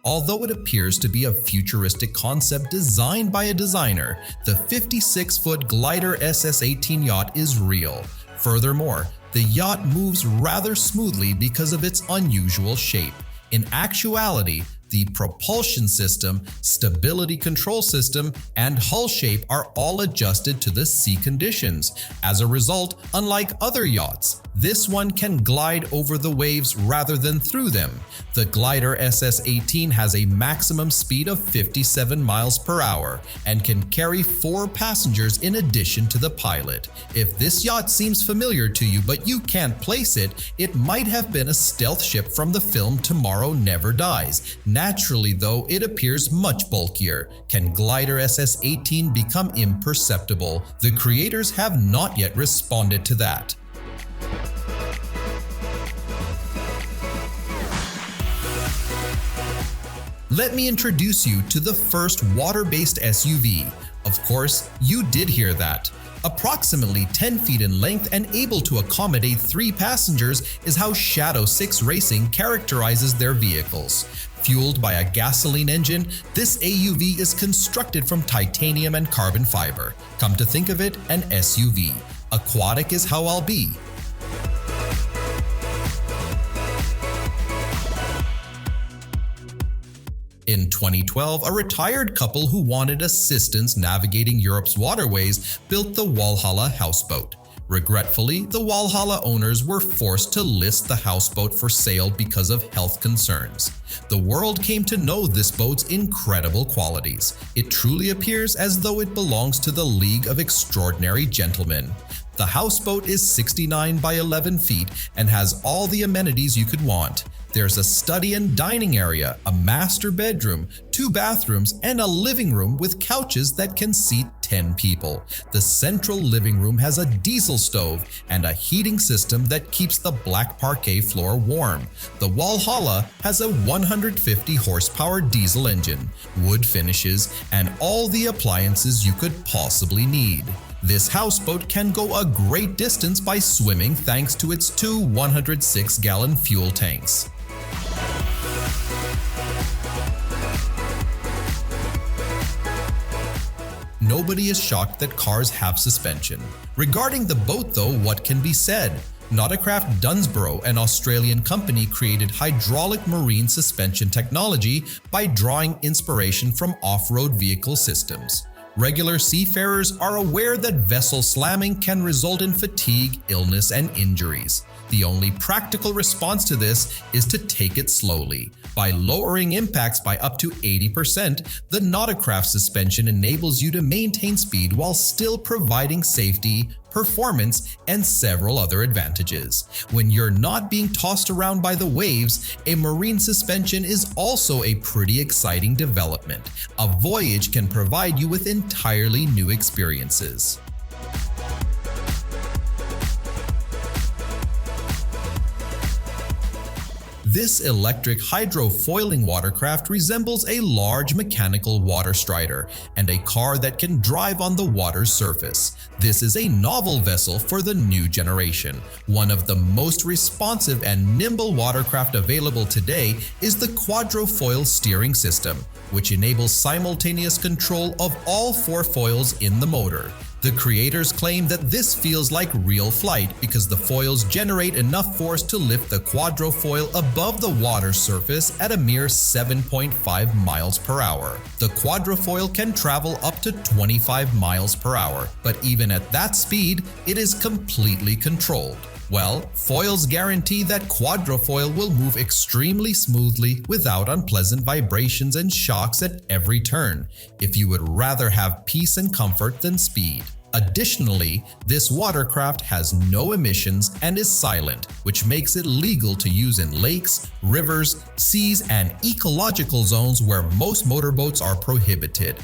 Although it appears to be a futuristic concept designed by a designer, the 56-foot glider SS-18 yacht is real. Furthermore, the yacht moves rather smoothly because of its unusual shape. In actuality, the propulsion system, stability control system, and hull shape are all adjusted to the sea conditions. As a result, unlike other yachts, this one can glide over the waves rather than through them. The glider SS-18 has a maximum speed of 57 miles per hour and can carry 4 passengers in addition to the pilot. If this yacht seems familiar to you but you can't place it, it might have been a stealth ship from the film Tomorrow Never Dies. Naturally though, it appears much bulkier. Can glider SS-18 become imperceptible? The creators have not yet responded to that. Let me introduce you to the first water-based SUV. Of course, you did hear that. Approximately 10 feet in length and able to accommodate 3 passengers is how Shadow 6 Racing characterizes their vehicles. Fueled by a gasoline engine, this AUV is constructed from titanium and carbon fiber. Come to think of it, an SUV. Aquatic is how I'll be. In 2012, a retired couple who wanted assistance navigating Europe's waterways built the Walhalla houseboat. Regretfully, the Walhalla owners were forced to list the houseboat for sale because of health concerns. The world came to know this boat's incredible qualities. It truly appears as though it belongs to the League of Extraordinary Gentlemen. The houseboat is 69 by 11 feet and has all the amenities you could want. There's a study and dining area, a master bedroom, 2 bathrooms, and a living room with couches that can seat 10 people. The central living room has a diesel stove and a heating system that keeps the black parquet floor warm. The Walhalla has a 150 horsepower diesel engine, wood finishes, and all the appliances you could possibly need. This houseboat can go a great distance by swimming thanks to its 2 106-gallon fuel tanks. Nobody is shocked that cars have suspension. Regarding the boat though, what can be said? Nauti-Craft Dunsborough, an Australian company, created hydraulic marine suspension technology by drawing inspiration from off-road vehicle systems. Regular seafarers are aware that vessel slamming can result in fatigue, illness, and injuries. The only practical response to this is to take it slowly. By lowering impacts by up to 80%, the Nauti-Craft suspension enables you to maintain speed while still providing safety, performance, and several other advantages. When you're not being tossed around by the waves, a marine suspension is also a pretty exciting development. A voyage can provide you with entirely new experiences. This electric hydrofoiling watercraft resembles a large mechanical water strider and a car that can drive on the water's surface. This is a novel vessel for the new generation. One of the most responsive and nimble watercraft available today is the Quadrofoil steering system, which enables simultaneous control of all 4 foils in the motor. The creators claim that this feels like real flight because the foils generate enough force to lift the Quadrofoil above the water surface at a mere 7.5 miles per hour. The Quadrofoil can travel up to 25 miles per hour, but even at that speed, it is completely controlled. Well, foils guarantee that Quadrofoil will move extremely smoothly without unpleasant vibrations and shocks at every turn, if you would rather have peace and comfort than speed. Additionally, this watercraft has no emissions and is silent, which makes it legal to use in lakes, rivers, seas, and ecological zones where most motorboats are prohibited.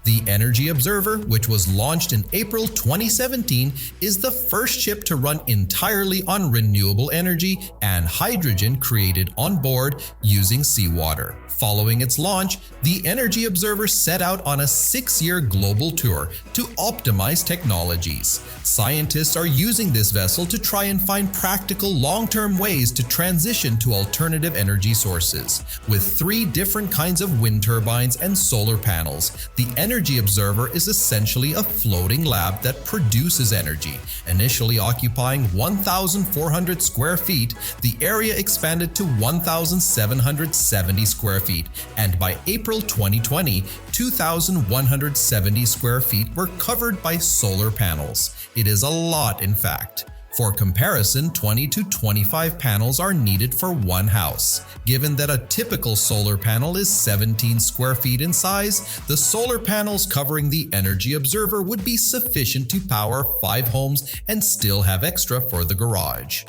The Energy Observer, which was launched in April 2017, is the first ship to run entirely on renewable energy and hydrogen created on board using seawater. Following its launch, the Energy Observer set out on a 6-year global tour to optimize technologies. Scientists are using this vessel to try and find practical long-term ways to transition to alternative energy sources. With 3 different kinds of wind turbines and solar panels, the Energy Observer is essentially a floating lab that produces energy. Initially occupying 1,400 square feet, the area expanded to 1,770 square feet, and by April 2020, 2,170 square feet were covered by solar panels. It is a lot, in fact. For comparison, 20 to 25 panels are needed for one house. Given that a typical solar panel is 17 square feet in size, the solar panels covering the Energy Observer would be sufficient to power 5 homes and still have extra for the garage.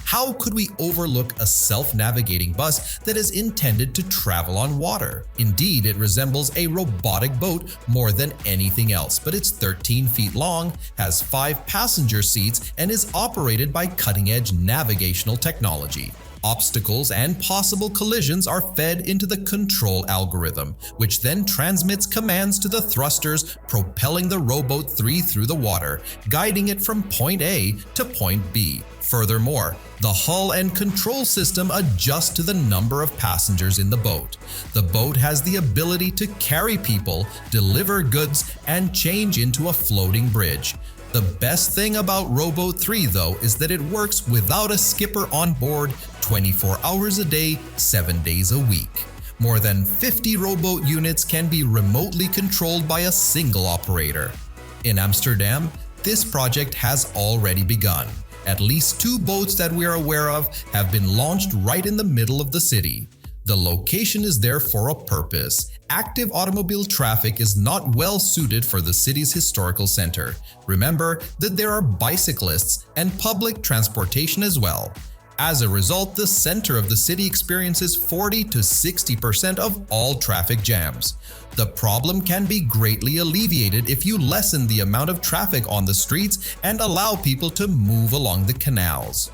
How could we overlook a self-navigating bus that is intended to travel on water? Indeed, it resembles a robotic boat more than anything else, but it's 13 feet long, has 5 passenger seats, and is operated by cutting-edge navigational technology. Obstacles and possible collisions are fed into the control algorithm, which then transmits commands to the thrusters propelling the Roboat 3 through the water, guiding it from point A to point B. Furthermore, the hull and control system adjust to the number of passengers in the boat. The boat has the ability to carry people, deliver goods, and change into a floating bridge. The best thing about Roboat 3 though is that it works without a skipper on board 24 hours a day, 7 days a week. More than 50 rowboat units can be remotely controlled by a single operator. In Amsterdam, this project has already begun. At least 2 boats that we are aware of have been launched right in the middle of the city. The location is there for a purpose. Active automobile traffic is not well suited for the city's historical center. Remember that there are bicyclists and public transportation as well. As a result, the center of the city experiences 40 to 60% of all traffic jams. The problem can be greatly alleviated if you lessen the amount of traffic on the streets and allow people to move along the canals.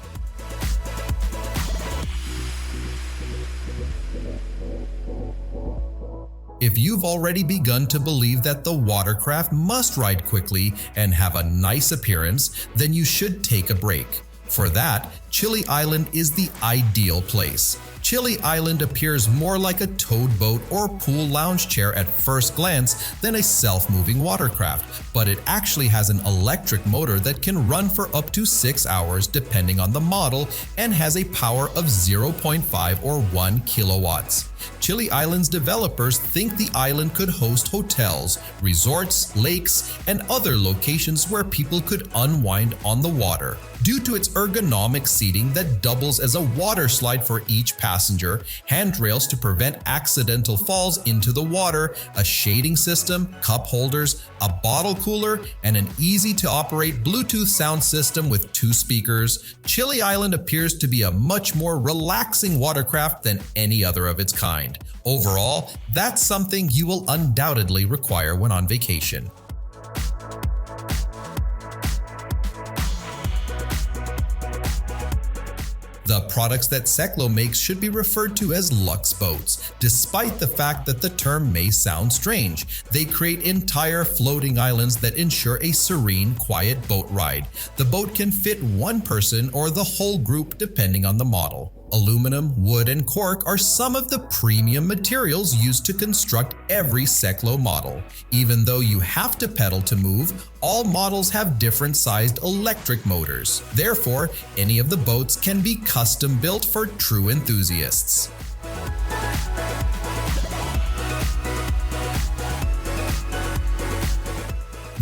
If you've already begun to believe that the watercraft must ride quickly and have a nice appearance, then you should take a break. For that, Chilli Island is the ideal place. Chilli Island appears more like a towed boat or pool lounge chair at first glance than a self-moving watercraft, but it actually has an electric motor that can run for up to 6 hours depending on the model and has a power of 0.5 or 1 kilowatts. Chilli Island's developers think the island could host hotels, resorts, lakes, and other locations where people could unwind on the water. Due to its ergonomic seating that doubles as a water slide for each passenger, handrails to prevent accidental falls into the water, a shading system, cup holders, a bottle cooler, and an easy-to-operate Bluetooth sound system with 2 speakers, Chilli Island appears to be a much more relaxing watercraft than any other of its kind. Overall, that's something you will undoubtedly require when on vacation. The products that Ceclo makes should be referred to as luxe boats, despite the fact that the term may sound strange. They create entire floating islands that ensure a serene, quiet boat ride. The boat can fit 1 person or the whole group depending on the model. Aluminum, wood, and cork are some of the premium materials used to construct every Ceclo model. Even though you have to pedal to move, all models have different sized electric motors. Therefore, any of the boats can be custom built for true enthusiasts.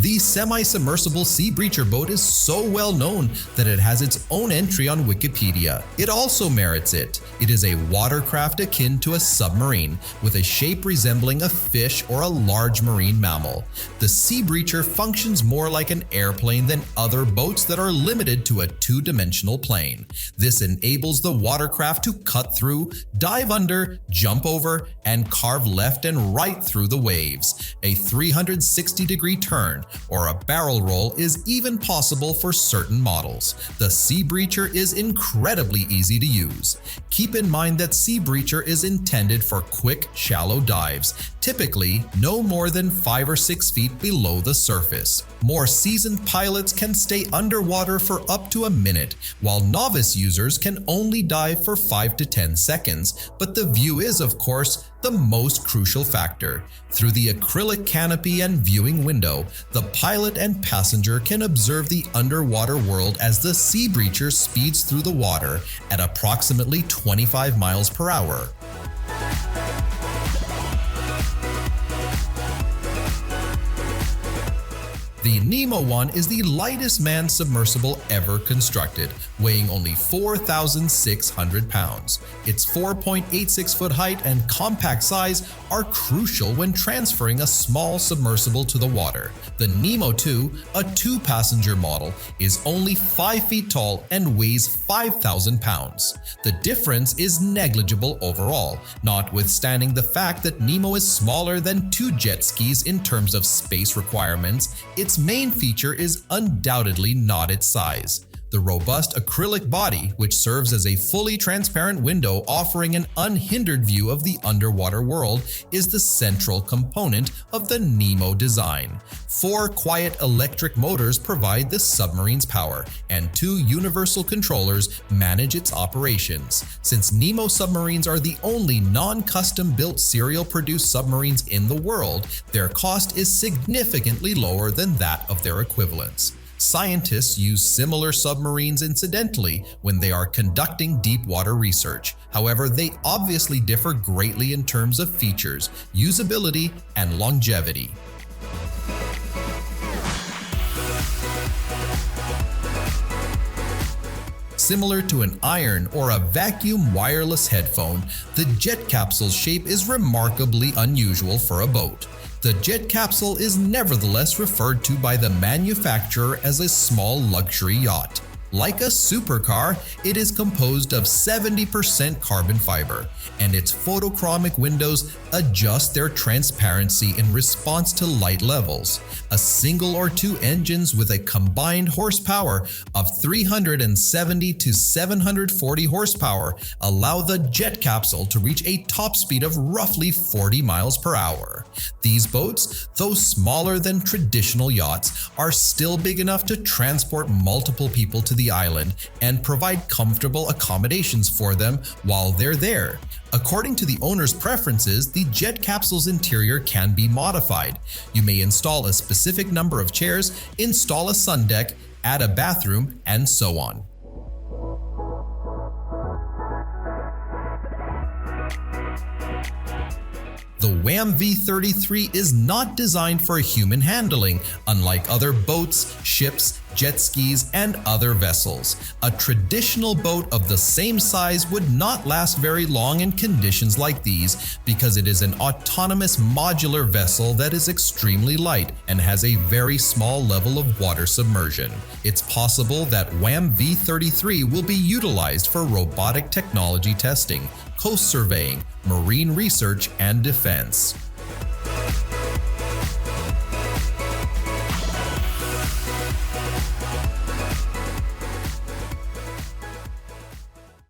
The semi-submersible sea breacher boat is so well known that it has its own entry on Wikipedia. It also merits it. It is a watercraft akin to a submarine, with a shape resembling a fish or a large marine mammal. The sea breacher functions more like an airplane than other boats that are limited to a two-dimensional plane. This enables the watercraft to cut through, dive under, jump over, and carve left and right through the waves. A 360-degree turn or a barrel roll is even possible for certain models. The sea breacher is incredibly easy to use. Keep in mind that sea breacher is intended for quick, shallow dives, typically no more than 5 or 6 feet below the surface. More seasoned pilots can stay underwater for up to a minute, while novice users can only dive for 5 to 10 seconds, but the view is, of course, the most crucial factor. Through the acrylic canopy and viewing window, the pilot and passenger can observe the underwater world as the sea breacher speeds through the water at approximately 25 miles per hour. The NEMO 1 is the lightest manned submersible ever constructed, weighing only 4,600 pounds. Its 4.86-foot height and compact size are crucial when transferring a small submersible to the water. The NEMO 2, a 2-passenger model, is only 5 feet tall and weighs 5,000 pounds. The difference is negligible overall, notwithstanding the fact that NEMO is smaller than 2 jet skis in terms of space requirements. Its main feature is undoubtedly not its size. The robust acrylic body, which serves as a fully transparent window offering an unhindered view of the underwater world, is the central component of the NEMO design. 4 quiet electric motors provide the submarine's power, and 2 universal controllers manage its operations. Since NEMO submarines are the only non-custom built serial-produced submarines in the world, their cost is significantly lower than that of their equivalents. Scientists use similar submarines incidentally when they are conducting deep water research. However, they obviously differ greatly in terms of features, usability, and longevity. Similar to an iron or a vacuum wireless headphone, the jet capsule's shape is remarkably unusual for a boat. The jet capsule is nevertheless referred to by the manufacturer as a small luxury yacht. Like a supercar, it is composed of 70% carbon fiber, and its photochromic windows adjust their transparency in response to light levels. A single or 2 engines with a combined horsepower of 370 to 740 horsepower allow the jet capsule to reach a top speed of roughly 40 miles per hour. These boats, though smaller than traditional yachts, are still big enough to transport multiple people to the island and provide comfortable accommodations for them while they're there. According to the owner's preferences, the jet capsule's interior can be modified. You may install a specific number of chairs, install a sun deck, add a bathroom, and so on. The WAM-V 33 is not designed for human handling, unlike other boats, ships, jet skis, and other vessels. A traditional boat of the same size would not last very long in conditions like these because it is an autonomous modular vessel that is extremely light and has a very small level of water submersion. It's possible that WAM-V 33 will be utilized for robotic technology testing, coast surveying, marine research, and defense.